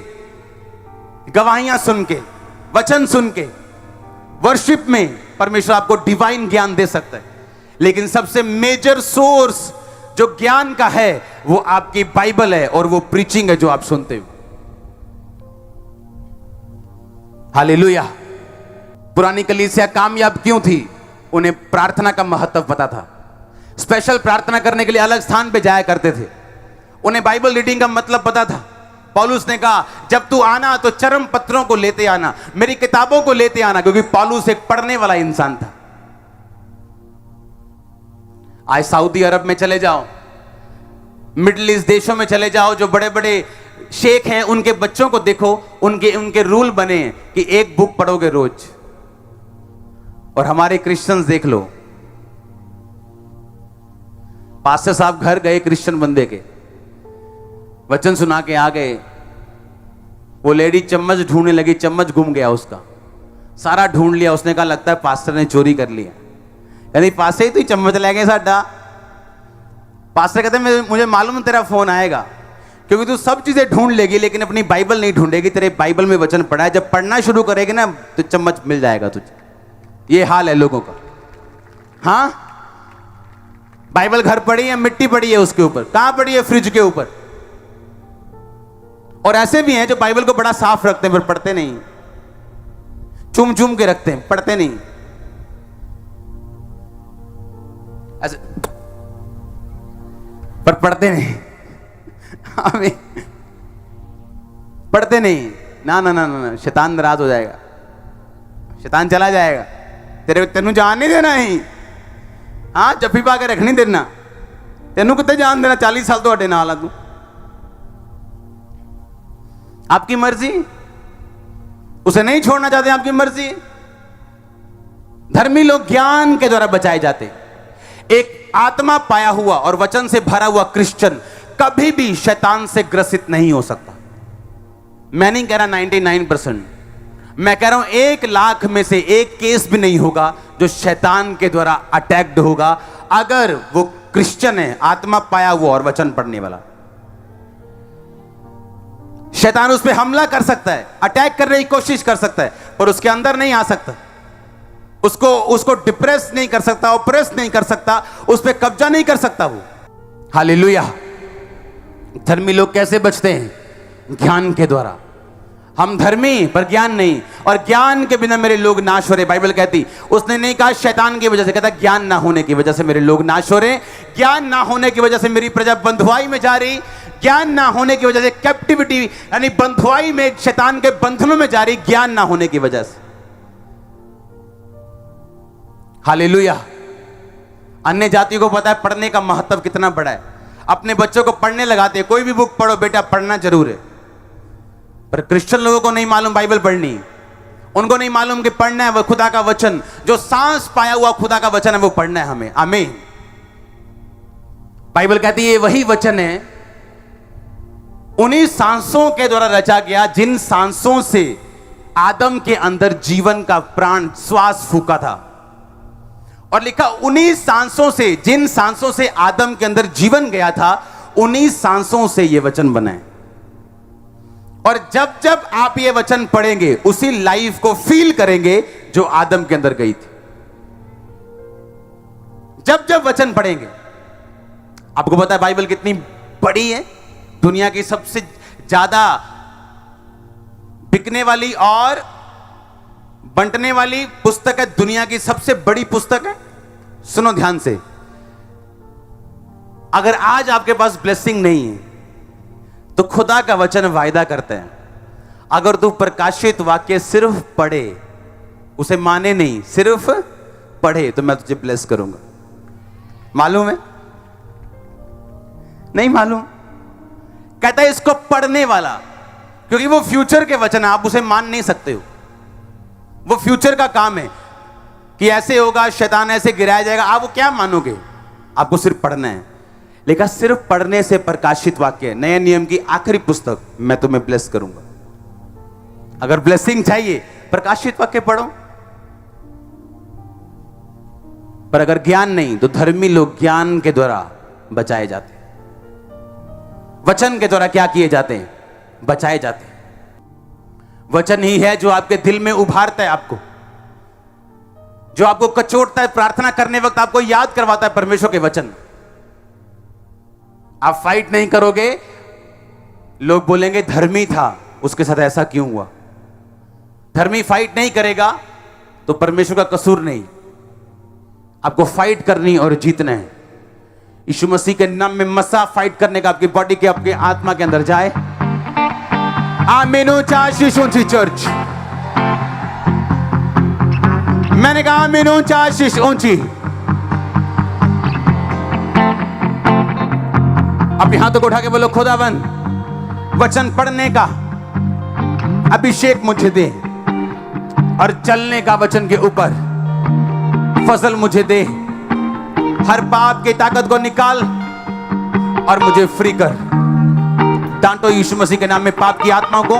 Speaker 1: गवाहियां सुन के, वचन सुन के। वर्शिप में परमेश्वर आपको डिवाइन ज्ञान दे सकता है, लेकिन सबसे मेजर सोर्स जो ज्ञान का है वो आपकी बाइबल है और वो प्रीचिंग है जो आप सुनते हो। हालेलुया। पुरानी कलीसिया कामयाब क्यों थी? उन्हें प्रार्थना का महत्व पता था। स्पेशल प्रार्थना करने के लिए अलग स्थान पे जाया करते थे। उन्हें बाइबल रीडिंग का मतलब पता था। पौलुस ने कहा, जब तू आना तो चरम पत्रों को लेते आना, मेरी किताबों को लेते आना, क्योंकि पौलुस एक पढ़ने वाला इंसान था। आज सऊदी अरब में चले जाओ, मिडिल ईस्ट देशों में चले जाओ, जो बड़े बड़े शेख हैं, उनके बच्चों को देखो, उनके रूल बने हैं कि एक बुक पढ़ोगे रोज। और हमारे क्रिश्चियंस देख लो, पास्टर साहब घर गए क्रिश्चियन बंदे के, वचन सुना के आ गए, वो लेडी चम्मच ढूंढने लगी, चम्मच गुम गया उसका, सारा ढूंढ लिया। उसने कहा, लगता है पास्टर ने चोरी कर लिया। यानी पासे ही तो चम्मच ले गए साडा। पास्टर कहते, मुझे मालूम है तेरा फोन आएगा, क्योंकि तू सब चीजें ढूंढ लेगी लेकिन अपनी बाइबल नहीं ढूंढेगी। तेरे बाइबल में वचन पढ़ा है, जब पढ़ना शुरू करेगी ना तो चम्मच मिल जाएगा तुझे। ये हाल है लोगों का। हाँ, बाइबल घर पड़ी है, मिट्टी पड़ी है उसके ऊपर। कहां पड़ी है? फ्रिज के ऊपर। और ऐसे भी हैं जो बाइबल को बड़ा साफ रखते हैं पर पढ़ते नहीं, चुम चुम के रखते हैं, पढ़ते नहीं। ऐसे पर पढ़ते नहीं। आमीन। पढ़ते नहीं। ना ना ना ना, शैतान नाराज हो जाएगा, शैतान चला जाएगा, तेनू जान नहीं देना ही। हाँ, जफ्फी पा के रख नहीं देना, तेनू कितने जान देना, 40 साल तो अड्डे नाल तू। आपकी मर्जी, उसे नहीं छोड़ना चाहते, आपकी मर्जी। धर्मी लोग ज्ञान के द्वारा बचाए जाते। एक आत्मा पाया हुआ और वचन से भरा हुआ क्रिश्चियन कभी भी शैतान से ग्रसित नहीं हो सकता। मैं नहीं कह रहा 99%, मैं कह रहा हूं 1,00,000 में से एक केस भी नहीं होगा जो शैतान के द्वारा अटैक्ड होगा, अगर वो क्रिश्चियन है, आत्मा पाया हुआ और वचन पढ़ने वाला। शैतान उस पर हमला कर सकता है, अटैक करने की कोशिश कर सकता है, पर उसके अंदर नहीं आ सकता, उसको डिप्रेस नहीं कर सकता, ऑप्रेस नहीं कर सकता, उस पर कब्जा नहीं कर सकता वो। हालेलुया। धर्मी लोग कैसे बचते हैं? ज्ञान के द्वारा। हम धर्मी पर ज्ञान नहीं, और ज्ञान के बिना मेरे लोग नाश हो रहे। बाइबल कहती, उसने नहीं कहा शैतान की वजह से, कहता ज्ञान ना होने की वजह से मेरे लोग नाश हो रहे। ज्ञान ना होने की वजह से मेरी प्रजा बंधुआई में जा रही, ज्ञान ना होने की वजह से कैप्टिविटी यानी बंधुआई में, शैतान के बंधनों में जा रही, ज्ञान ना होने की वजह से। हालेलुया। अन्य जातियों को पता है पढ़ने का महत्व कितना बड़ा है, अपने बच्चों को पढ़ने लगाते हैं, कोई भी बुक पढ़ो बेटा, पढ़ना जरूर है। पर क्रिश्चियन लोगों को नहीं मालूम बाइबल पढ़नी, उनको नहीं मालूम कि पढ़ना है वो खुदा का वचन, जो सांस पाया हुआ खुदा का वचन है वो पढ़ना है हमें। आमीन। बाइबल कहती है ये वही वचन है, उन्हीं सांसों के द्वारा रचा गया जिन सांसों से आदम के अंदर जीवन का प्राण श्वास फूका था। और लिखा उन्हीं सांसों से, जिन सांसों से आदम के अंदर जीवन गया था, उन्हीं सांसों से ये वचन बना है। और जब जब आप ये वचन पढ़ेंगे, उसी लाइफ को फील करेंगे जो आदम के अंदर गई थी। जब जब वचन पढ़ेंगे, आपको पता है बाइबल कितनी बड़ी है, दुनिया की सबसे ज्यादा बिकने वाली और बंटने वाली पुस्तक है, दुनिया की सबसे बड़ी पुस्तक है। सुनो ध्यान से, अगर आज आपके पास ब्लेसिंग नहीं है तो खुदा का वचन वायदा करते हैं, अगर तू प्रकाशित वाक्य सिर्फ पढ़े, उसे माने नहीं, सिर्फ पढ़े, तो मैं तुझे ब्लेस करूंगा। मालूम है? नहीं मालूम? कहता है इसको पढ़ने वाला, क्योंकि वो फ्यूचर के वचन है, आप उसे मान नहीं सकते हो। वो फ्यूचर का काम है कि ऐसे होगा, शैतान ऐसे गिराया जाएगा, आप वो क्या मानोगे? आपको सिर्फ पढ़ना है। लेकिन सिर्फ पढ़ने से प्रकाशित वाक्य, नए नियम की आखिरी पुस्तक, मैं तुम्हें ब्लेस करूंगा। अगर ब्लेसिंग चाहिए, प्रकाशित वाक्य पढ़ो। पर अगर ज्ञान नहीं, तो धर्मी लोग ज्ञान के द्वारा बचाए जाते हैं। वचन के द्वारा क्या किए जाते हैं? बचाए जाते हैं। वचन ही है जो आपके दिल में उभारता है, आपको जो आपको कचोटता है, प्रार्थना करने वक्त आपको याद करवाता है परमेश्वर के वचन। आप फाइट नहीं करोगे, लोग बोलेंगे धर्मी था, उसके साथ ऐसा क्यों हुआ। धर्मी फाइट नहीं करेगा तो परमेश्वर का कसूर नहीं, आपको फाइट करनी और जीतना है। यीशु मसीह के नाम में मसा फाइट करने का आपकी बॉडी के, आपके आत्मा के अंदर जाए। आमीन। ऊंचा आशीष ऊंची चर्च, मैंने कहा आमीन। ऊंचा आशीष ऊंची। अपने हाथों को उठा के बोलो, खुदावन वचन पढ़ने का अभिषेक मुझे दे, और चलने का वचन के ऊपर फजल मुझे दे। हर पाप की ताकत को निकाल और मुझे फ्री कर। डांटो यीशु मसीह के नाम में पाप की आत्मा को,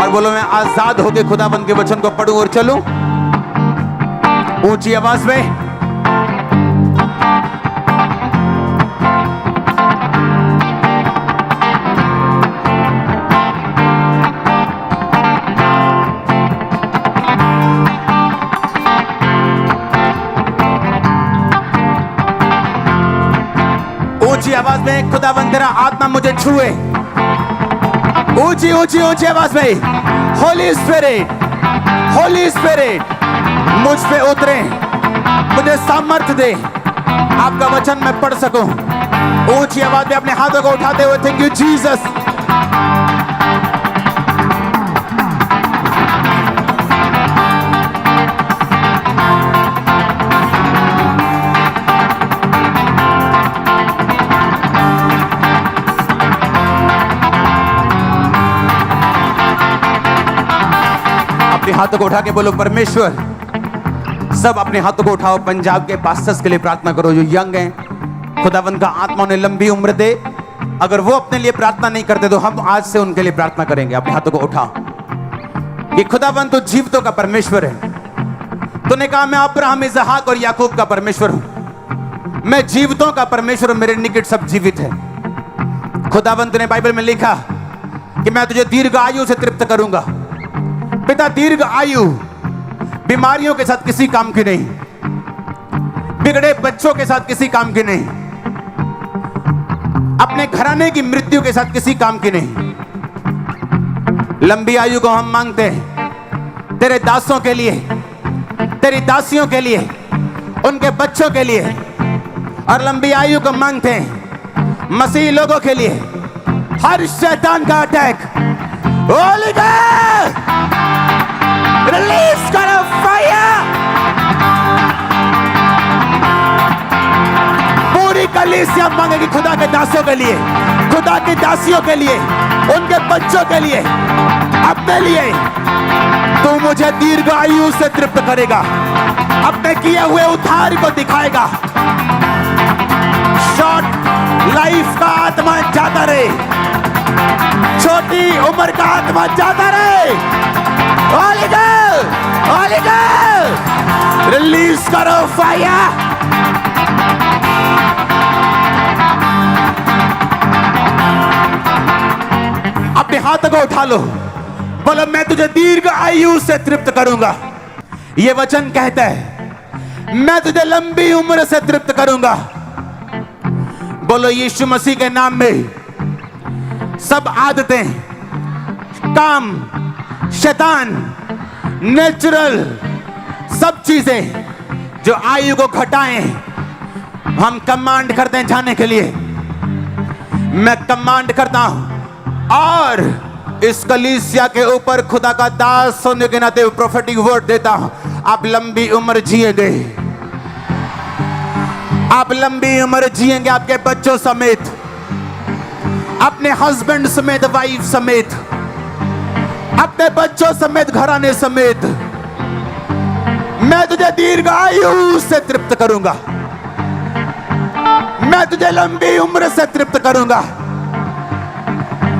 Speaker 1: और बोलो मैं आजाद होकर खुदाबंद के वचन को पढ़ूं और चलूं। ऊंची आवाज में ऊंची आवाज में खुदाबंद तेरा आत्मा मुझे छुए, ऊंची ऊंची ऊंची आवाज में, होली स्पिरिट मुझ पे उतरे, मुझे सामर्थ्य दे, आपका वचन मैं पढ़ सकूं। ऊंची आवाज में अपने हाथों को उठाते हुए, थैंक यू जीसस। अपने हाथों को उठा के बोलो परमेश्वर। सब अपने हाथों को उठाओ, पंजाब के पास्टर्स के लिए प्रार्थना करो जो यंग हैं। खुदावंद का आत्मा उन्हें लंबी उम्र दे। अगर वो अपने लिए प्रार्थना नहीं करते तो हम आज से उनके लिए प्रार्थना करेंगे। अपने हाथों को उठाओ कि खुदावंद तो जीवितों का परमेश्वर है। तूने कहा मैं अब्राहम, इसहाक और याकूब का परमेश्वर हूं। मैं जीवितों का परमेश्वर हूं, मेरे निकट सब जीवित है। खुदावंद ने बाइबल में लिखा कि मैं तुझे दीर्घ आयु से तृप्त करूंगा। पिता, दीर्घ आयु बीमारियों के साथ किसी काम की नहीं, बिगड़े बच्चों के साथ किसी काम की नहीं, अपने घराने की मृत्यु के साथ किसी काम की नहीं। लंबी आयु को हम मांगते हैं तेरे दासों के लिए, तेरी दासियों के लिए, उनके बच्चों के लिए, और लंबी आयु को मांगते हैं मसीह लोगों के लिए। हर शैतान का अटैक होली गॉड रिलीज करो फायर। पूरी कलीसिया मांगेगी खुदा के दासों के लिए, खुदा की दासियों के लिए, उनके बच्चों के लिए, अपने लिए। तू मुझे दीर्घ आयु से तृप्त करेगा, अपने किए हुए उद्धार को दिखाएगा। शॉर्ट लाइफ का आत्मा जाता रहे, छोटी उम्र का आत्मा जाता रहे। होली गॉड रिलीज करो फायर। अपने हाथों को उठा लो, बोलो मैं तुझे दीर्घ आयु से तृप्त करूंगा। यह वचन कहता है मैं तुझे लंबी उम्र से तृप्त करूंगा। बोलो यीशु मसीह के नाम में सब आदतें, काम, शैतान, नेचुरल सब चीजें जो आयु को घटाएं, हम कमांड करते हैं जाने के लिए। मैं कमांड करता हूं और इस कलीसिया के ऊपर खुदा का दास होने के नाते प्रोफेटिक वर्ड देता हूं। आप लंबी उम्र जिएंगे, आप लंबी उम्र जिएंगे, आपके बच्चों समेत, अपने हस्बैंड समेत, वाइफ समेत, अपने बच्चों समेत, घराने समेत। मैं तुझे दीर्घ आयु से तृप्त करूंगा, मैं तुझे लंबी उम्र से तृप्त करूंगा।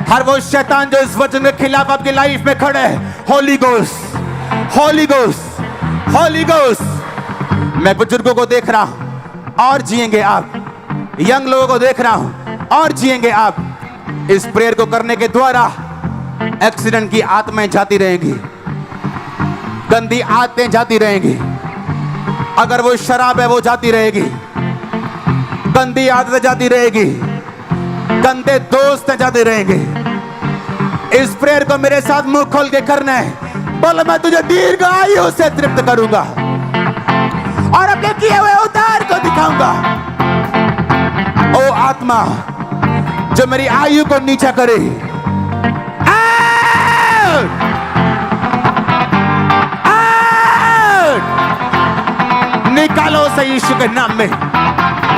Speaker 1: हर वो शैतान जो इस वचन के खिलाफ आपकी लाइफ में खड़े है, Holi ghost, Holi ghost, Holi ghost. मैं बुजुर्गों को देख रहा हूं और जिएंगे आप, यंग लोगों को देख रहा हूं और जिएंगे आप। इस प्रेयर को करने के द्वारा एक्सीडेंट की आत्माएं जाती रहेंगी, गंदी आत्माएं जाती रहेंगी। अगर वो शराब है वो जाती रहेगी, गंदी आदतें जाती रहेगी, गंदे दोस्त जाते रहेंगे। इस प्रेयर को मेरे साथ मुंह खोल के करना है। बोलो मैं तुझे दीर्घ आयु से तृप्त करूंगा और अपने किए हुए उद्धार को दिखाऊंगा। ओ आत्मा जो मेरी आयु को नीचा करे, निकालो उसे यीशु के नाम में।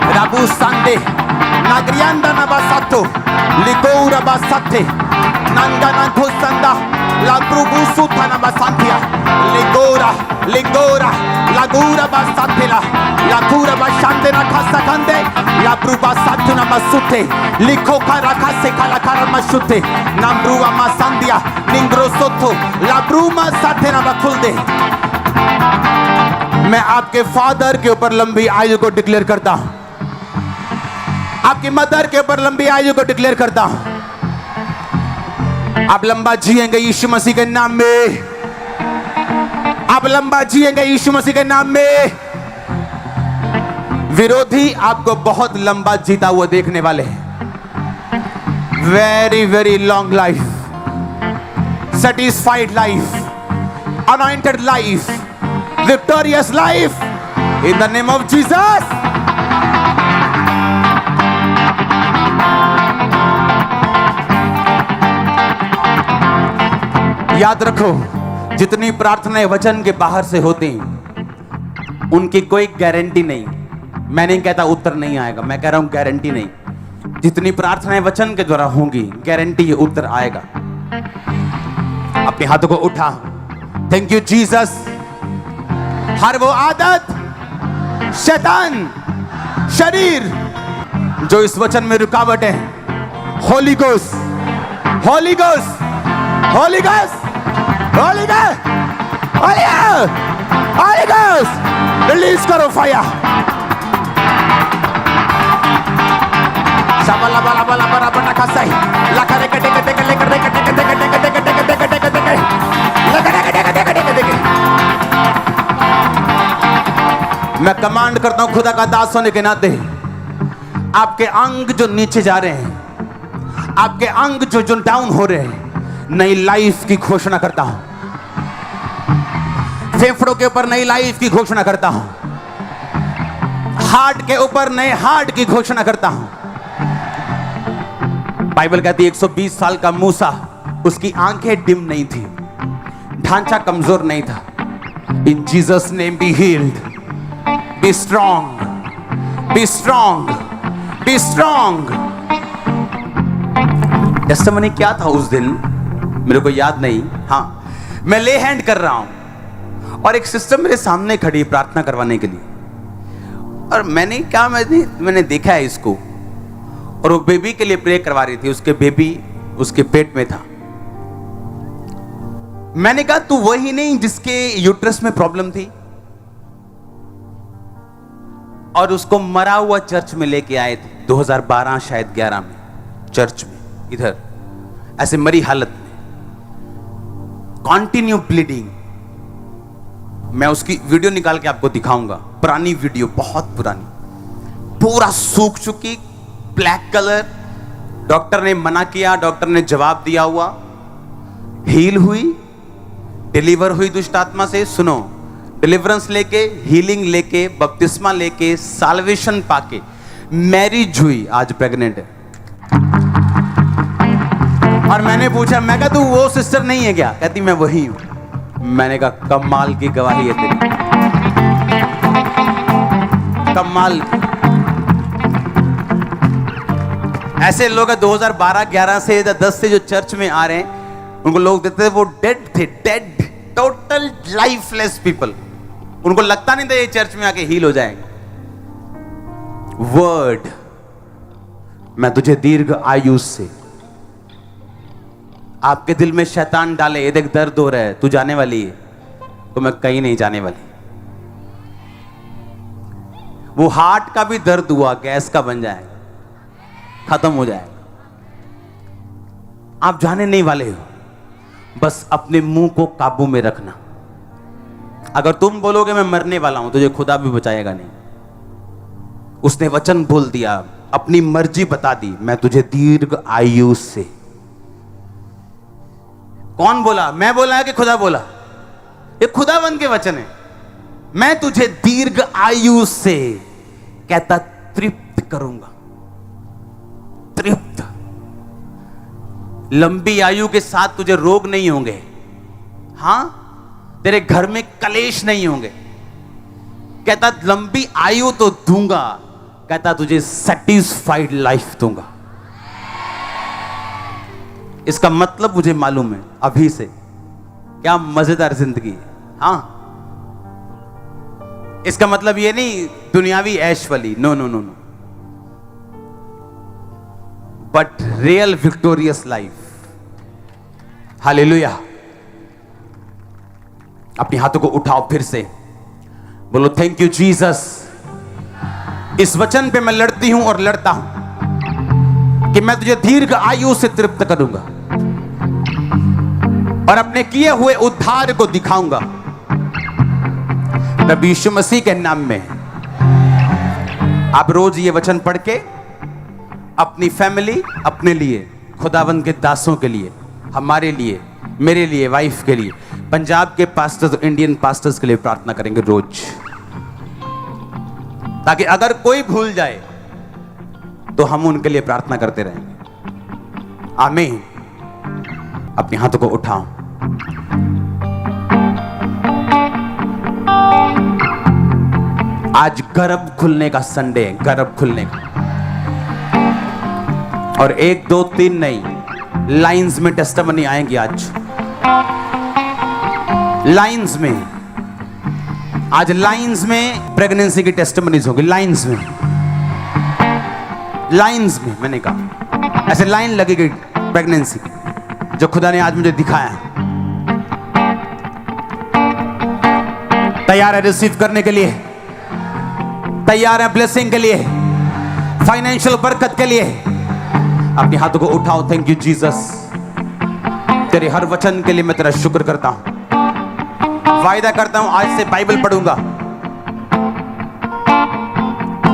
Speaker 1: राबू सांदे नागरियांदा नबासातो लिगोरा बासाते नंदा नंगोसंदा लाब्रुबू सुथा नबासांतिया लिगोरा लिगोरा लागूरा बासातेला लाकूरा बाशांते ना खासा कंदे लाब्रुबा सातु नमसुते लिखो कारा खासे काला कारा मशुते नंब्रुवा मासांदिया निंग्रो सोतो लाब्रुमा साते ना बखुलदे। मैं आपके फादर के ऊपर लंबी आयु को डिक्लेयर करता हूं, आपकी मदर के ऊपर लंबी आयु को डिक्लेयर करता हूं। आप लंबा जिएंगे यीशु मसीह के नाम में, आप लंबा जिएंगे यीशु मसीह के नाम में। विरोधी आपको बहुत लंबा जीता हुआ देखने वाले हैं। Very very long life, satisfied life, anointed life, victorious life in the name of Jesus. याद रखो, जितनी प्रार्थनाएं वचन के बाहर से होती उनकी कोई गारंटी नहीं। मैं नहीं कहता उत्तर नहीं आएगा, मैं कह रहा हूं गारंटी नहीं। जितनी प्रार्थनाएं वचन के द्वारा होंगी, गारंटी ये उत्तर आएगा। अपने हाथों को उठा, थैंक यू जीसस। हर वो आदत, शैतान, शरीर जो इस वचन में रुकावट है, Holi ghost, Holi ghost, Holi ghost, Holi ghost, Holi ghost, release करो फायर। सबला बला बला बला बना खसाई लखा रे कटे कटे कटे कटे कटे कटे कटे कटे कटे कटे कटे कटे लखा रे कटे कटे कटे कटे। मैं कमांड करता हूं खुदा का दास होने के नाते, आपके अंग जो नीचे जा रहे हैं, आपके अंग जो डाउन हो रहे हैं, नई लाइफ की घोषणा करता हूं। फेफड़ों के ऊपर नई लाइफ की घोषणा करता हूं। हार्ट के ऊपर नए हार्ट की घोषणा करता हूं। बाइबल कहती है 120 साल का मूसा, उसकी आंखें डिम नहीं थी, ढांचा कमजोर नहीं था। इन Jesus name be healed, be strong, be strong, be strong. Testimony क्या था उस दिन मेरे को याद नहीं। हाँ, मैं ले हैंड कर रहा हूं और एक सिस्टर मेरे सामने खड़ी प्रार्थना करवाने के लिए, और मैंने देखा है इसको, और वो बेबी के लिए प्रे करवा रही थी। उसके बेबी उसके पेट में था। मैंने कहा तू वही नहीं जिसके यूट्रस में प्रॉब्लम थी? और उसको मरा हुआ चर्च में लेके आए थे 2012 शायद 11 में, चर्च में इधर ऐसे मरी हालत में, कॉन्टिन्यू ब्लीडिंग। मैं उसकी वीडियो निकाल के आपको दिखाऊंगा, पुरानी वीडियो, बहुत पुरानी, पूरा सूख चुकी, ब्लैक कलर। डॉक्टर ने मना किया, डॉक्टर ने जवाब दिया हुआ, हील हुई, डिलीवर हुई दुष्ट आत्मा से। सुनो, डिलीवरेंस लेके, हीलिंग लेके, बपतिस्मा लेके, साल्वेशन पाके मैरिज हुई, आज प्रेग्नेंट है। और मैंने पूछा, मैं कहा तू वो सिस्टर नहीं है क्या? कहती मैं वही हूं। मैंने कहा कमाल की गवाही है तेरी, कमाल। ऐसे लोग 2012-11 से 10 से जो चर्च में आ रहे हैं, उनको लोग देते थे वो डेड थे, डेड, टोटल लाइफलेस पीपल। उनको लगता नहीं था ये चर्च में आके हील हो जाएंगे। वर्ड, मैं तुझे दीर्घ आयु से, आपके दिल में शैतान डाले, ये देख दर्द हो रहा है, तू जाने वाली है, तो मैं कहीं नहीं जाने वाली। वो हार्ट का भी दर्द हुआ, गैस का बन जाएगा, खत्म हो जाएगा। आप जाने नहीं वाले हो, बस अपने मुंह को काबू में रखना। अगर तुम बोलोगे मैं मरने वाला हूं, तुझे खुदा भी बचाएगा नहीं। उसने वचन बोल दिया, अपनी मर्जी बता दी, मैं तुझे दीर्घ आयु से। कौन बोला? मैं बोला है कि खुदा बोला? ये खुदावन के वचन है। मैं तुझे दीर्घ आयु से, कहता तृप्त करूंगा, तृप्त। लंबी आयु के साथ तुझे रोग नहीं होंगे, हां, तेरे घर में कलेश नहीं होंगे। कहता लंबी आयु तो दूंगा, कहता तुझे सेटिस्फाइड लाइफ दूंगा। इसका मतलब मुझे मालूम है अभी से, क्या मजेदार जिंदगी है। हां, इसका मतलब ये नहीं दुनियावी ऐश वाली, no no no no, but real victorious life. हालेलुया। अपने हाथों को उठाओ, फिर से बोलो थैंक यू जीसस। इस वचन पे मैं लड़ती हूं और लड़ता हूं कि मैं तुझे दीर्घ आयु से तृप्त करूंगा और अपने किए हुए उद्धार को दिखाऊंगा। प्रभु यीशु मसीह के नाम में आप रोज ये वचन पढ़ के अपनी फैमिली, अपने लिए, खुदावंद के दासों के लिए, हमारे लिए मेरे लिए, वाइफ के लिए। पंजाब के पास्टर्स, इंडियन पास्टर्स के लिए प्रार्थना करेंगे रोज, ताकि अगर कोई भूल जाए तो हम उनके लिए प्रार्थना करते रहेंगे। आमीन। अपने हाथों को उठाओ। आज गर्भ खुलने का संडे है, गर्भ खुलने का। और 1 2 3 नहीं, लाइंस में टेस्टिमनी आएंगी आज। लाइंस में, आज लाइंस में प्रेगनेंसी की टेस्टिमनीज होगी। लाइंस में, लाइंस में मैंने कहा, ऐसे लाइन लगेगी प्रेगनेंसी की, जो खुदा ने आज मुझे दिखाया है। तैयार है रिसीव करने के लिए? तैयार है ब्लेसिंग के लिए, फाइनेंशियल बरकत के लिए? अपने हाथों को उठाओ। थैंक यू जीसस, तेरे हर वचन के लिए मैं तेरा शुक्र करता हूं। वायदा करता हूं आज से बाइबल पढ़ूंगा।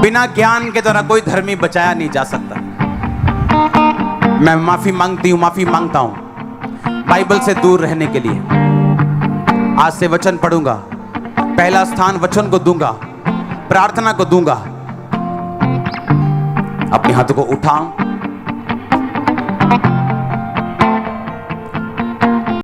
Speaker 1: बिना ज्ञान के द्वारा कोई धर्मी बचाया नहीं जा सकता। मैं माफी मांगती हूं, माफी मांगता हूं बाइबल से दूर रहने के लिए। आज से वचन पढ़ूंगा, पहला स्थान वचन को दूंगा, प्रार्थना को दूंगा। अपने हाथों को उठाओ।